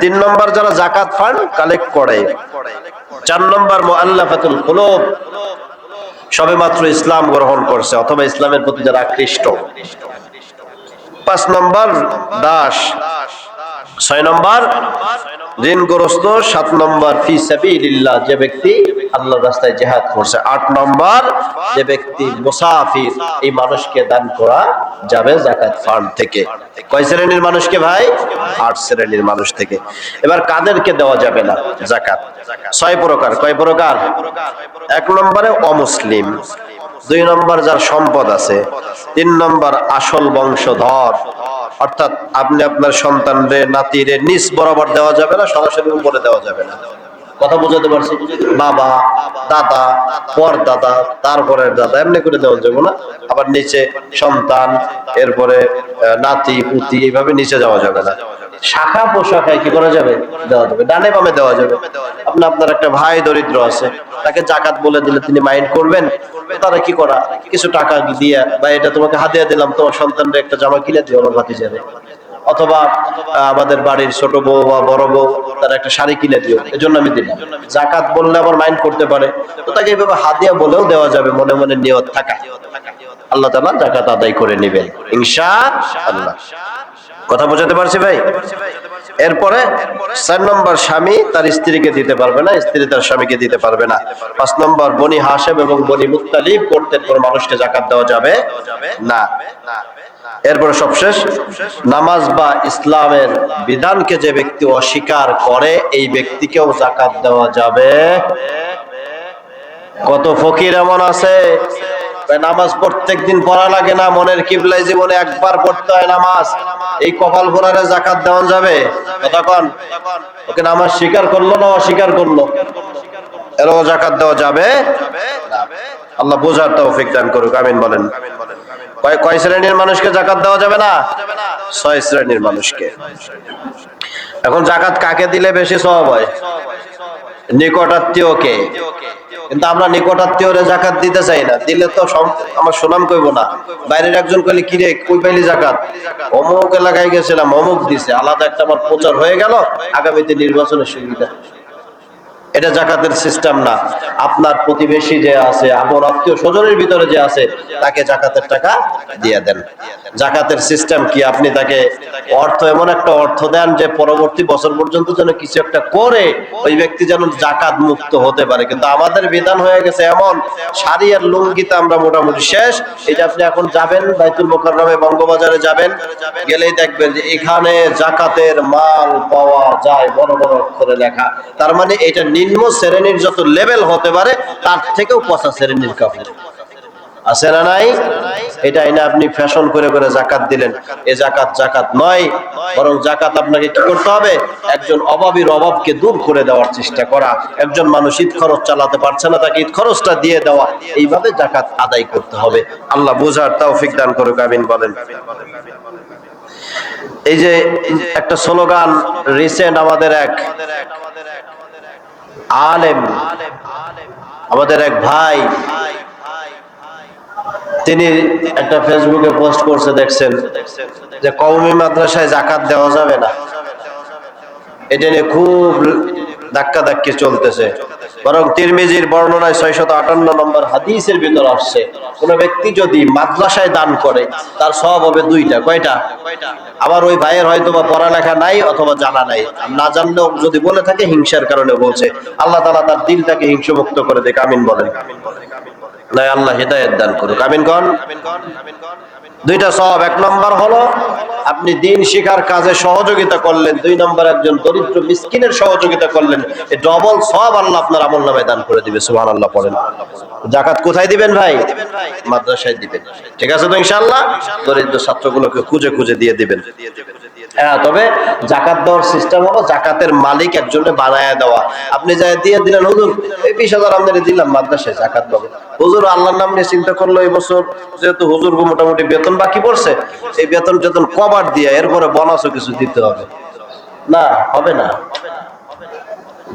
3 নম্বর যারা যাকাত ফান্ড কালেক্ট করে। 4 নম্বর মুআল্লাফাতুল কুলুব, সবেমাত্র ইসলাম গ্রহণ করছে অথবা ইসলামের প্রতি যারা আকৃষ্ট। 5 নম্বর দাস। 6 নম্বর ঋণগ্রস্ত। 7 নম্বর ফি সাবিলিল্লাহ, যে ব্যক্তি আল্লাহর রাস্তায় জিহাদ করছে। 8 নম্বর যে ব্যক্তি মুসাফির, এই মানুষকে দান করা যাবে যাকাত ফান্ড থেকে। কয় শ্রেণীর মানুষকে ভাই? 8 শ্রেণীর মানুষ থেকে। এবার কাদেরকে দেওয়া যাবে না যাকাত? 6 প্রকার। কয় প্রকার? 1 নম্বরে অমুসলিম, 2 নম্বর যার সম্পদ আছে, 3 নম্বর আসল বংশধর, অর্থাৎ আপনি আপনার সন্তানরে নাতিরে নিচ বরাবর দেওয়া যাবে না, সরাসরি উপরে দেওয়া যাবে না। কথা বুঝাতে পারছি? বাবা, দাদা, পরদাদা, তারপরের দাদা, এমনি করে দেওয়া যাবে না। আবার নিচে সন্তান, এরপরে নাতি পুতি, এইভাবে নিচে যাওয়া যাবে না। শাখা পোশাখায় কি করা যাবে? দেওয়া যাবে, ডানে বামে দেওয়া যাবে। আপনার একটা ভাই দরিদ্র আছে, তাকে জাকাত বলে দিলে তিনি মাইন্ড করবেন? তারা কি করা, কিছু টাকা দিয়ে, বা এটা তোমাকে হাদিয়া দিলাম, তোমার সন্তানরা একটা জামা কিনে দিও আমার ভাতিজারে, অথবা আমাদের বাড়ির ছোট বউ বা বড় বউ তারা একটা শাড়ি কিনে দিও, এজন্য আমি দিলাম। জাকাত বললে আবার মাইন্ড করতে পারে, তো তাকে এইভাবে হাদিয়া বলেও দেওয়া যাবে, মনে মনে নিয়ত থাকা। আল্লাহ তাআলা জাকাত আদায় করে নেবেন ইনশাআল্লাহ। কথা বোঝাতে পারছি ভাই? এরপরে 4 নম্বর, স্বামী তার স্ত্রীকে দিতে পারবে না, স্ত্রী তার স্বামীকে দিতে পারবে না। 5 নম্বর, বনি হাশেম এবং বনি মুত্তালিব গোত্রের কোন মানুষকে জাকাত দেওয়া যাবে না। এরপরে সবশেষ, নামাজ বা ইসলামের বিধানকে যে ব্যক্তি অস্বীকার করে এই ব্যক্তিকেও জাকাত দেওয়া যাবে। কত ফকির এমন আছে নামাজ প্রত্যেকদিন পড়া লাগে না, মনের কিবলায় জীবনে একবার পড়তে হয় নামাজ, এই কপাল ভরারে জাকাত দেওয়া যাবে? কতক্ষণ ওকে নামাজ স্বীকার করলো না অস্বীকার করলো, এরও জাকাত দেওয়া যাবে? আল্লাহ বোঝার তৌফিক দান করুক, আমিন বলেন। কয় শ্রেণীর মানুষকে জাকাত দেওয়া যাবে না? 6 শ্রেণীর মানুষকে। এখন জাকাত কাকে দিলে বেশি সওয়াব হয়? নিকটাত্মীয়কে। কিন্তু আমরা নিকটাত্মীয়রে জাকাত দিতে চাই না, দিলে তো আমার সুনাম কইব না। বাইরের একজন কইলে কি রে কই পাইলি জাকাত? অমুক এলাকায় গেছিলাম, অমুক দিছে, আলাদা একটা আমার প্রচার হয়ে গেল, আগামীতে নির্বাচনের সুবিধা। এটা জাকাতের সিস্টেম না। আপনার প্রতিবেশী যে আছে, আপনার আত্মীয় স্বজনের ভিতরে যে আছে, তাকে জাকাতের টাকা দিয়ে দেন। জাকাতের সিস্টেম কি? আপনি তাকে অর্থ, এমন একটা অর্থ দেন যে পরবর্তী বছর পর্যন্ত যেন কিছু একটা করে ওই ব্যক্তি যেন জাকাত মুক্ত হতে পারে। কিন্তু আমাদের বিধান হয়ে গেছে এমন, শাড়ি আর লুঙ্গিতে আমরা মোটামুটি শেষ। এই যে আপনি এখন যাবেন বাইতুল মুকাররমে, বঙ্গবাজারে যাবেন, গেলেই দেখবেন যে এখানে জাকাতের মাল পাওয়া যায়, বড় বড় অক্ষরে লেখা। তার মানে এটা নিম্ন শ্রেণীর যত লেভেল হতে পারে তার থেকেও 50 শ্রেণীর কাপড় আছে না নাই? এটা এনে আপনি ফ্যাশন করে করে জাকাত দিলেন, এ জাকাত নয়। বরং জাকাত আপনাকে কি করতে হবে? একজন অভাবীর অভাবকে দূর করে দেওয়ার চেষ্টা করা, একজন মানুষ ঈদ খরচ চালাতে পারছে না, তাকে ঈদ খরচটা দিয়ে দেওয়া, এইভাবে জাকাত আদায় করতে হবে। আল্লাহ বুঝার তৌফিক দান করুক, আমিন বলেন। এই যে একটা স্লোগান রিসেন্ট, আমাদের এক আলেম, আমাদের এক ভাই, তিনি একটা ফেসবুকে পোস্ট করছে, দেখছেন যে কওমি মাদ্রাসায় জাকাত দেওয়া যাবে না। এটা নিয়ে খুব ধাক্কাধাক্কি চলতেছে। বরং তিরমিজির বর্ণনায় 658 নম্বর হাদিসের ভিতর আসছে, কোন ব্যক্তি যদি মাদ্রাসায় দান করে তার সওয়াব হবে 2টা। কয়টা? আবার ওই ভাইয়ের হয়তো বা পড়ালেখা নাই অথবা জানা নাই, না জানলেও যদি বলে থাকে হিংসার কারণে বলছে। আল্লাহ তাআলা তার দিলটাকে হিংসামুক্ত করে দেখ, আমিন বলেন। নাই আল্লাহ হিদায়াত দান করুক, আমিন কোন। 2টা সওয়াব। 1 নম্বর হলো আপনি দিন শিখার কাজে সহযোগিতা করলেন, 2 নম্বর একজন দরিদ্র মিসকিনের সহযোগিতা করলেন, এই ডবল সওয়াব আল্লাহ আপনার আমলনামায় দান করে দিবে। সুবহানাল্লাহ পড়েন। জাকাত কোথায় দিবেন ভাই? মাদ্রাসায় দিবেন। ঠিক আছে তো ইনশাআল্লাহ? দরিদ্র ছাত্রগুলোকে খুঁজে খুঁজে দিয়ে দিবেন। হ্যাঁ, তবে জাকাত দেওয়ার সিস্টেম হলো জাকাতের মালিক একজনকে বানায়া দেওয়া। আপনি যাই দিয়ে দিলেন, হুজুর এই 20,000 আপনাদের দিলাম মাদ্রাসায় জাকাত পাবে। হুজুর আল্লাহর নাম নিয়ে চিন্তা করলো, এই বছর যেহেতু হুজুর মোটামুটি বেতন বাকি পড়ছে, এই বেতন কভার দিয়ে এরপরে বোনাসও কিছু দিতে হবে না, হবে না।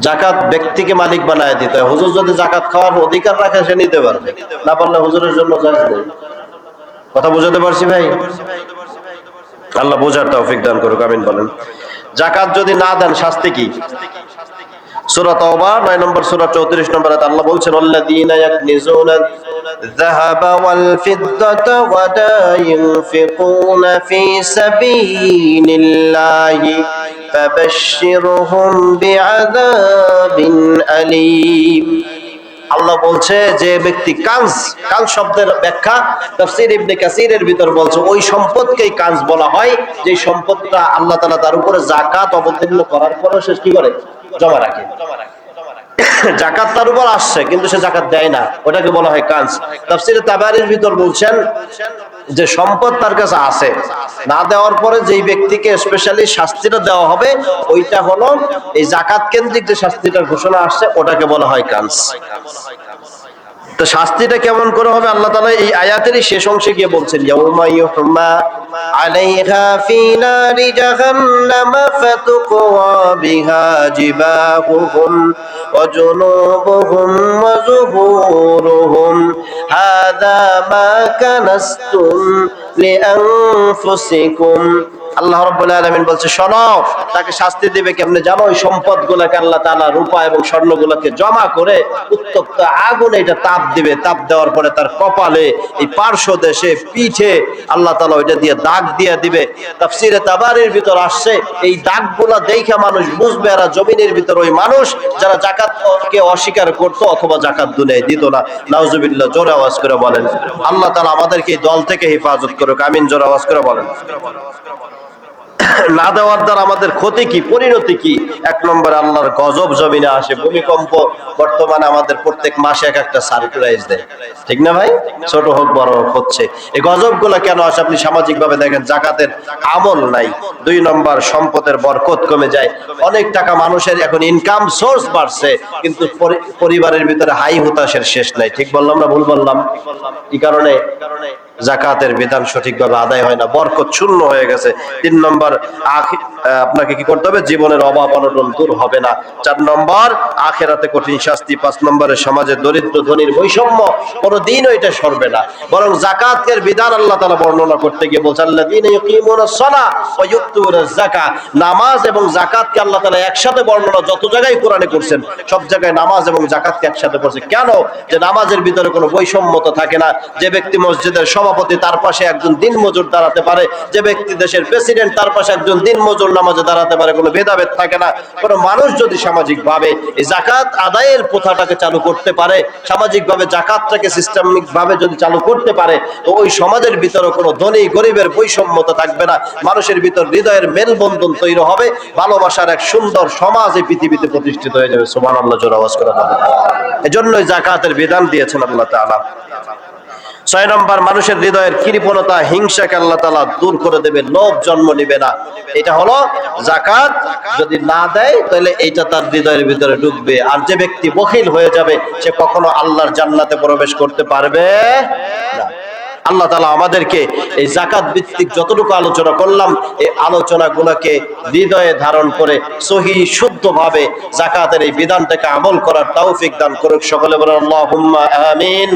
জাকাত ব্যক্তিকে মালিক বানায় দিতে হয়। হুজুর যদি জাকাত খাওয়ার অধিকার রাখে সে নিতে পারবে, না পারলে হুজুরের জন্য জায়েজ নেই। কথা বুঝাতে পারছি ভাই? আল্লাহ বোঝার তৌফিক দান করুক, আমিন বলেন। জাকাত যদি না দেন শাস্তি কি? সূরা তাওবা 9 নম্বর সূরা 34 নম্বর আয়াত আল্লাহ বলছেন, আল্লাযীনা ইয়াকনিজুনা যাহাবা ওয়াল ফিদ্দাতা ওয়া লা ইউনফিকুনা ফি সাবিলিল্লাহি ফাবাশশিরহুম বিআযাবিন আলীম। আল্লাহ বলছে যে ব্যক্তি কানজ শব্দের ব্যাখ্যা তাফসীর ইবনে কাসিরের ভিতর বলছে ওই সম্পদকেই কানজ বলা হয় যে সম্পদটা আল্লাহ তাআলা তার উপরে যাকাত অবতীর্ণ করার পরে সে কি করে? জমা রাখে। যাকাত তার উপর আসছে কিন্তু সে যাকাত দেয় না, ওটাকে বলা হয় কানজ। তাফসীরে তাবারির ভিতর বলছেন যে সম্পদ তার কাছে আছে, না দেওয়ার পরে যেই ব্যক্তিকে স্পেশালি শাস্তিটা দেওয়া হবে ওইটা হলো এই যাকাত কেন্দ্রিক যে শাস্তিটার ঘোষণা আসছে, ওটাকে বলা হয় কানজ। তো শাস্তিটা কেমন করে হবে আল্লাহ তাআলা এই আয়াতেরই শেষ অংশে গিয়ে বলছেন, ইয়াউমা ইউহমা আলাইহা ফি নারি জাহান্নাম ফাতুকওয়া বিহা জিবাহুহুম ওয়া জুনুবুহুম ওয়া যুহুরুহুম হাযা মা কানাসতুম লিআনফুসিকুম। আল্লাহ রাব্বুল আলামিন বলছে, শোনো, তাকে শাস্তি দিবে কেমনে জানো? ওই সম্পদগুলোকে আল্লাহ তাআলা রূপা এবং স্বর্ণগুলোকে জমা করে উত্তপ্ত আগুনে এটা তাপ দিবে। তাপ দেওয়ার পরে তার কপালে, এই পার্শ্বদেশে, পিঠে আল্লাহ তাআলা ওইটা দিয়ে দাগ দিয়ে দিবে। তাফসীরে তাবারির ভিতর আসছে, এই দাগগুলা দেখে মানুষ বুঝবে এরা জমিনের ভিতর ওই মানুষ যারা যাকাতকে অস্বীকার করত অথবা যাকাত দুনিয়ায় দিত না। নাউজুবিল্লাহ। জোরে আওয়াজ করে বলেন আল্লাহ তাআলা আমাদেরকে এই দল থেকে হেফাজত করুক, আমিন। জোরে আওয়াজ করে বলেন। না দেওয়ার দ্বারা আমাদের ক্ষতি কি, পরিণতি কি? এক নম্বরে আল্লাহর গজব জমিনে আসে, ভূমিকম্প বর্তমানে আমাদের প্রত্যেক মাসে এক একটা সারপ্রাইজ দেয়, ঠিক না ভাই? ছোট হোক বড় হোক হচ্ছে। এই গজব গুলা কেন আসে? আপনি সামাজিক ভাবে দেখেন, জাকাতের আমল নাই। দুই নম্বর, সম্পদের বরকত কমে যায়। অনেক টাকা মানুষের এখন ইনকাম সোর্স বাড়ছে, কিন্তু পরিবারের ভিতরে হাই হতাশের শেষ নাই। ঠিক বললাম না ভুল বললাম? কি কারণে? জাকাতের বিধান সঠিকভাবে আদায় হয় না, বরকত শূন্য হয়ে গেছে। তিন নম্বর, আপনাকে কি করতে হবে? জীবনের অভাব অনটন দূর হবে না। চার নম্বর, আখিরাতে কঠিন শাস্তি। পাঁচ নম্বরে, সমাজে দরিদ্র ধনীর বৈষম্য কোনোদিনও এটা সরবে না। বরং জাকাতের বিধান আল্লাহ তাআলা বর্ণনা করতে গিয়ে বলছেন, আল্লাযীনা ইউকিমুনাস সালাহ ওয়া ইউতুনাজ যাকাত। নামাজ এবং জাকাতকে আল্লাহ তাআলা একসাথে বর্ণনা যত জায়গায় কোরআনে করছেন, সব জায়গায় নামাজ এবং জাকাতকে একসাথে করছে। কেন? যে নামাজের ভিতরে কোনো বৈষম্যতা থাকে না। যে ব্যক্তি মসজিদের সভাপতি, তার পাশে একজন দিনমজুর দাঁড়াতে পারে। যে ব্যক্তি দেশের প্রেসিডেন্ট, তার পাশে একজন দিনমজুর নামাজে দাঁড়াতে পারে। কোনো ভেদাভেদ থাকে না। কোনো মানুষ যদি সামাজিক ভাবে এই জাকাত আদায়ের প্রথাটাকে চালু করতে পারে, সামাজিক ভাবে জাকাতটাকে সিস্টেমিক ভাবে যদি চালু করতে পারে, তো ওই সমাজের ভিতরে কোনো ধনী গরিবের বৈষম্যতা থাকবে না। মানুষের ভিতর হৃদয়ের মেলবন্ধন তৈরি হবে, ভালোবাসার এক সুন্দর সমাজ এই পৃথিবীতে প্রতিষ্ঠিত হয়ে যাবে। সুবহানাল্লাহ। জোরে আওয়াজ করে বলেন। এজন্যই জাকাতের বিধান দিয়েছেন আল্লাহ তাআলা। ৬ নম্বর, মানুষের হৃদয়ের কৃপণতা, হিংসাকে আল্লাহ তাআলা দূর করে দেবে, লোভ জন্ম নিবে না। এটা হলো জাকাত যদি না দেয় তাহলে এইটা তার হৃদয়ের ভিতরে ঢুকবে। আর যে ব্যক্তি বখিল হয়ে যাবে, সে কখনো আল্লাহর জান্নাতে প্রবেশ করতে পারবে না। আল্লাহ তাআলা আমাদেরকে এই জাকাত ভিত্তিক যতটুকু আলোচনা করলাম, এই আলোচনাগুলোকে হৃদয়ে ধারণ করে সহি শুদ্ধভাবে জাকাতের এই বিধানটাকে আমল করার তৌফিক দান করুক। সকলে বলেন আল্লাহুম্মা আমিন।